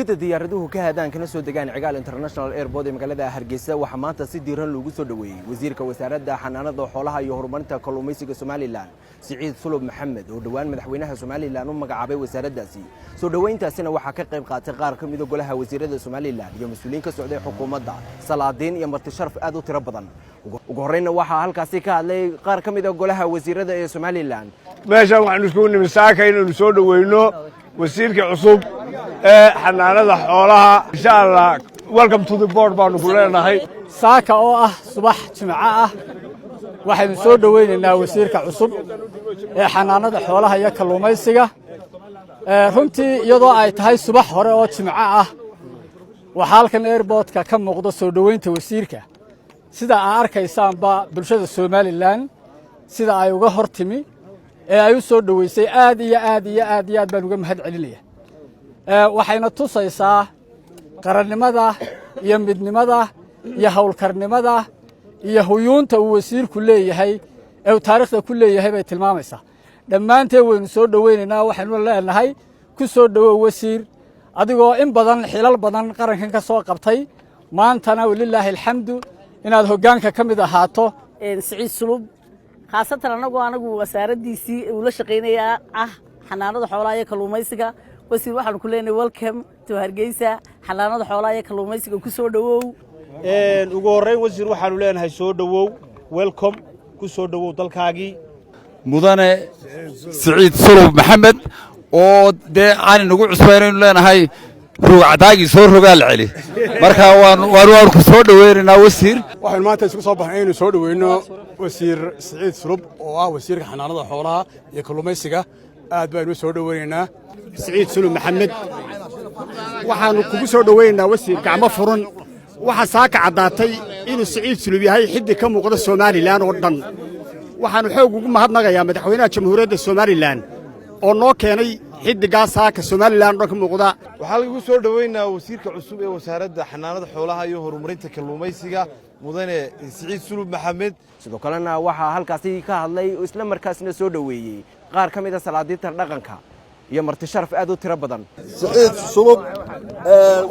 gegada diyaaraduhu ka hadaan kana soo degaan Cigaal International Airport ee magaalada Hargeysa waxa maanta si diiran loogu soo dhaweeyay wasiirka wasaaradda xanaanada xoolaha iyo horumarinta kalluumaysiga Soomaaliland Siciid Sulub Maxamed oo dhawaan madaxweynaha Soomaaliland u magacaabay wasaaraddaasi soo dhaweyntaasina waxa ka qayb qaatay qaar ka mid ah golaha wasiirada Soomaaliland iyo mas'uuliyiin ka socday xukuumadda salaadiin iyo marti sharaf aad u tiro badan ugu horreynna waxa halkaasi ka hadlay qaar ka mid ah golaha wasiirada ee Soomaaliland meeshan waxaan isku nimsaaka inuu soo dhaweyno wasiirka cusub xanaanada xoolaha insha Allah welcome to the board baanu ku leenahay saaka oo ah subax jimca ah waxaynu soo dhaweynaynaa wasiirka cusub ee xanaanada xoolaha iyo kalluumaysiga runtii iyadoo ay tahay subax hore oo jimca ah waxa halkan airportka ka muuqdo soo dhaweynta wasiirka sida aad arkaysaanba bulshada Soomaaliland sida ay uga hortimi ee ay u soo dhaweysay aad baan uga mahad celinayaa waxayna tusaysaa qarannimada iyo midnimada iyo hawlkarnimada iyo huyuunta uu wasiirku leeyahay ee taariikhda ku leeyahay bay tilmaamaysaa dhammaanteen waynu soo dhaweynaynaa waxaynu leenahay ku soo dhawow wasiir adigoo in badan xilal badan qarankan ka soo qabtay maantana walillaahi alxamdu inaad hoggaanka ka mid ahaato Siciid Sulub khaasatan anagu wasaaraddiisii uu la shaqeynaya xanaanada xoolaha iyo kalluumaysiga wasiir waxaan ku leenahay welcome to Hargeysa xanaanada xoolaha iyo kalluumaysiga ku soo dhawow ugu horreyn wasiir waxaanu leenahay soo dhawow welcome ku soo dhawow dalkaagii mudane Siciid Sulub Maxamed oo aan nagu cusbeenaynu leenahay ruucadaagii soo rogaal celi marka waan ku soo dhaweynaynaa wasiir waxaan maanta isku soo baxnay inuu soo dhaweyno wasiir Siciid Sulub oo ah wasiirka xanaanada xoolaha iyo kalluumaysiga aad baynu soo dhaweynaynaa Siciid Sulub Maxamed waxaanu kugu soo dhaweynaynaa wasiir gacmo furan waxa saaka cadaatay inuu Siciid Sulub yahay xiddi ka muuqda Soomaaliland oo dhan waxaanu xoog ugu mahadnaqayaa madaxweynaha jamhuuriyadda Soomaaliland oo noo keenay xiddigaas saaka Soomaaliland oo ka muuqda waxaa lagu soo dhaweynaa wasiirka cusub ee wasaaradda xanaanada xoolaha iyo horumarinta kalluumaysiga mudane Siciid Sulub Maxamed sidoo kalena waxa halkaasi ka hadlay isla markaasna soo dhaweeyay qaar ka mid ah salaadiinta dhaqanka iyo marti sharaf aad u tiro badan Siciid Sulub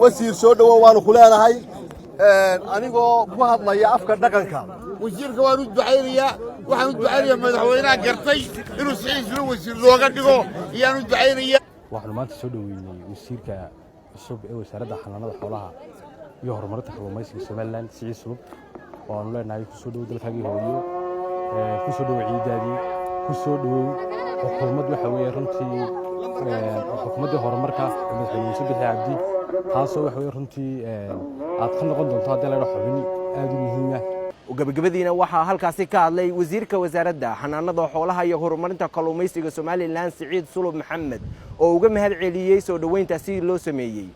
wasiir soo dhawow waanu ku leenahay anigoo ku hadlaya afka dhaqanka wasiirka waan u ducaynayaa waxaan u ducaynayaa madaxweynaha gartay inuu Siciid Sulub wasiir looga dhigo iyaan u ducaynayaa waxaanu maanta soo dhaweynay wasiirka cusub ee wasaaradda xanaanada xoolaha iyo horumarinta kalluumaysiga Soomaaliland Siciid Sulub waanu leenahay ku soo dhawow dalkaagii hooyo ku soo dhawow ciidaadii ku soo dhawow xukuumad waxa weeye runtii xukuumadda horumarka madaxweyne Muuse Biixi Cabdi taasoo waxa weeye runtii aad ka noqon doonto haddii la xubin aad u muhiim ah gabagabadiina waxa halkaasi ka hadlay wasiirka wasaaradda xanaanada xoolaha iyo horumarinta kalluumaysiga Soomaaliland Siciid Sulub Maxamed oo uga mahad celiyay soo dhaweyntaasi loo sameeyay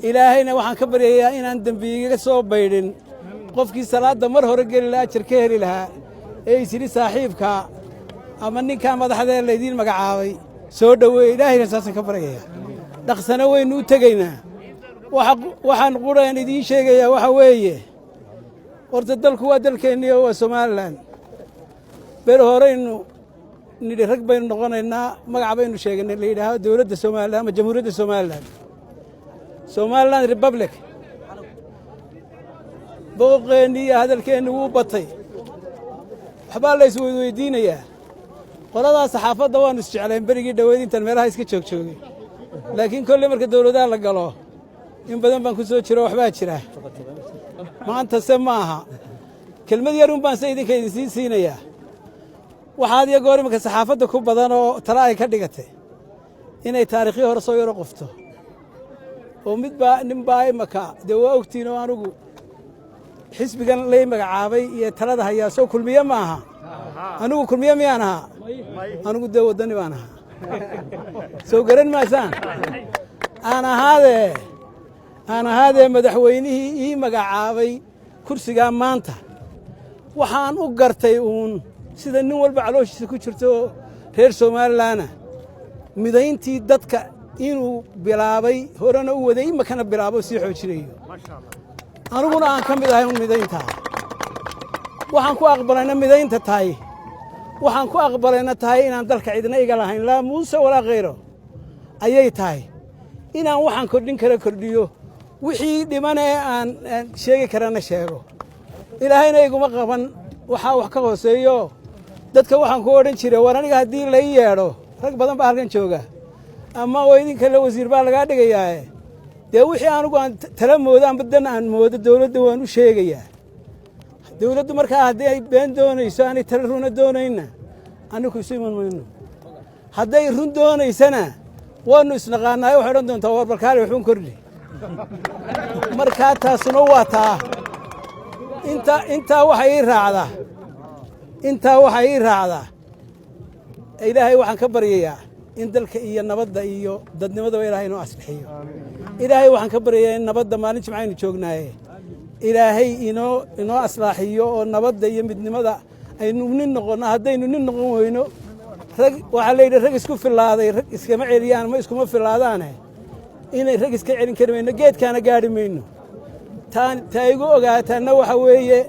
ilaahayna waxaan ka baryayaa inaan dambiga soo baydhin qofkii salaada mar hore gali lahaa ajar ka heli lahaa ee isiri saaxiibka ama ninka madaxda leedin magacaabay soo dhaweey ilaahayna saasan ka baryayaa dhaqsana waynu u tagaynaa waxaan quraan idin sheegayaa waxa weeye horta dalku waa dalkeenni oo waa Soomaaliland ber horeynu nidhi rag baynu noqonaynaa magac baynu sheegnay la yidhaahdo dawladda Soomaaliland ama jamhuuriyadda Soomaaliland Republic booqeenni iyo hadalkeenni wuu batay waxbaa la isweydiinayaa qoladaas saxaafadda waanu isjeclayn berigii dhaweyd intaan meelaha iska joogjoogay laakiin kolley marka dawladaha la galo in badan baan ku soo jiro waxbaa jira maanta se ma aha kelmad yar baan se idinka idin siinayaa waxaad iyo goor imanka saxaafadda ku badan oo tala ay ka dhigatay inay taariikhii hore soo yaro qofto oo ninbaa imaka dee waa ogtiin oo anugu xisbigan lay magacaabay iyo talada hayaa soo kulmiye ma aha anigu kulmiye miyaan ahaa anigu dee waddani baan ahaa soo garan maasaan aan ahaadee madaxweynihii ii magacaabay kursigaa maanta waxaan u gartay uun sida nin walba calooshiisa ku jirto reer Soomaaliland midayntii dadka inuu bilaabay horena u waday imakana bilaabo sii xoojinayo aniguna aan ka mid ahay midaynta waxaan ku aqbalayna midaynta tahay waxaan ku aqbalayna tahay inaan dalka cidna iga lahayn laa muuse walaa khayro ayay tahay inaan waxaan kordhin kara kordhiyo wixii dhimanee aan sheegi karana sheego ilaahayna iguma qaban waxaa wax ka hooseeyo dadka waxaan ku odhan jiray war aniga haddii la ii yeedho rag badan baa halkan jooga ama oo idinka la wasiir baa lagaa dhigayaae dee wixii anigu aan tala moodo amba dan aan moodo dawladda waan u sheegayaa dawladdu markaa haddii ay been doonayso aanay tala runa doonayna anigu isu iman mayno hadday run doonaysana waannu isnaqaannaayo waxay odhan doontaa war balkaale waxuun kordhi markaa taasuna waa taa intaa waxa ii raacdaa ilaahay waxaan ka baryayaa in dalka iyo nabadda iyo dadnimadaba ilaahay inoo aslixiyo ilaahay waxaan ka baryayaa in nabadda maalin jimcaynu joognaaye ilaahay inoo aslaaxiyo oo nabadda iyo midnimada aynu nin noqonno haddaynu nin noqon weyno rag waxaa layidhi rag isku fillaaday rag iskama celiyaan ma iskuma fillaadaane inay rag iska celin kari mayno geedkaana gaadhi mayno taa igu ogaataanna waxa weeye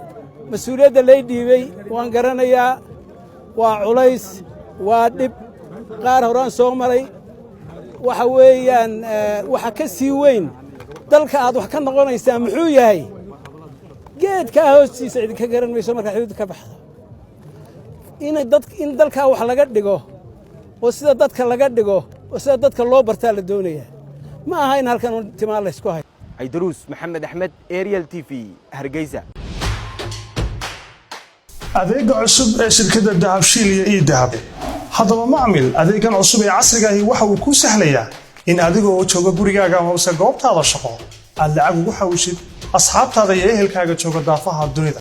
mas-uuliyadda lay dhiibey waan garanayaa waa culays waa dhib qaar horaan soo maray waxa weeyaan waxa ka sii weyn dalka aad wax ka noqonaysaa muxuu yahay geedkaa hoostiisa idinka garan mayso markaa xuduud ka baxdo in dalkaa wax laga dhigo oo sida dadka laga dhigo oo sida dadka loo bartaa la doonayaa ma aha in halkan timaa laysku hayo Aydaruus Maxamed Axmed Ariel TV Hargeysa adeega cusub ee shirkadda dahabshiil iyo idahab haddaba macmil adeegan cusub ee casriga ahi waxa uu kuu sahlayaa in adigoo jooga gurigaaga ama goobtaada shaqo aad lacag ugu xawishid asxaabtaada iyo ehelkaaga jooga daafaha dunida